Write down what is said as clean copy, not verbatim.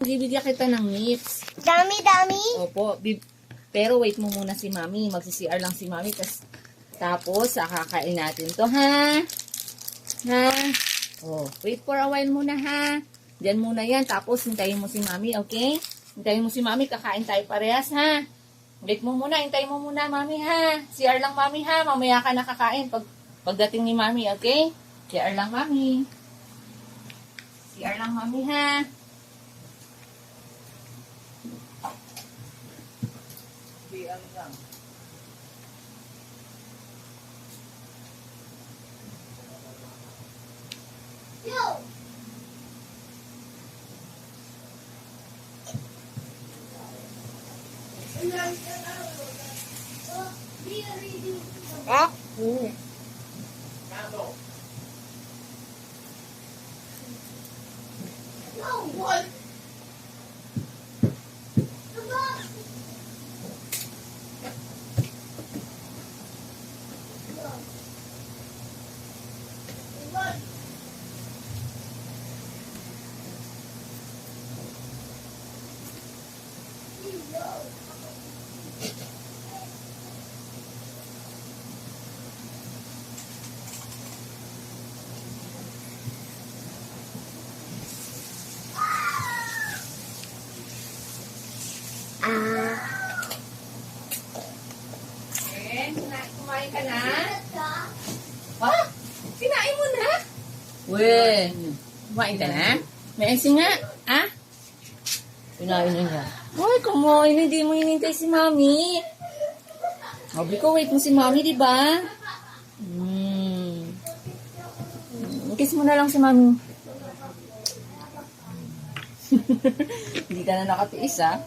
Bibigyan kita ng meats. Dami-dami? Opo. Pero wait mo muna si Mami. Magsi-CR lang si Mami. Tapos, kakain natin to, ha? Ha? Oh, wait for a while muna, ha? Diyan muna yan. Tapos, hintayin mo si Mami, okay? Hintayin mo si Mami. Kakain tayo parehas, ha? Wait mo muna. Hintayin mo muna, Mami, ha? CR lang, Mami, ha? Mamaya ka nakakain pagdating ni Mami, okay? CR lang, Mami. CR lang, Mami, ha? CR lang. Yo! Eh? No, what? Kumain ka na? Ha? Kinain mo na? Weh, kumain ka na? May icing nga? Ha? Kinain na niya. Uy, kumain. Hindi mo hinintay si Mami. Sabi ko, wait mo si Mami, di ba? Kiss mo na lang si Mami. Hindi ka na nakatiis, ha?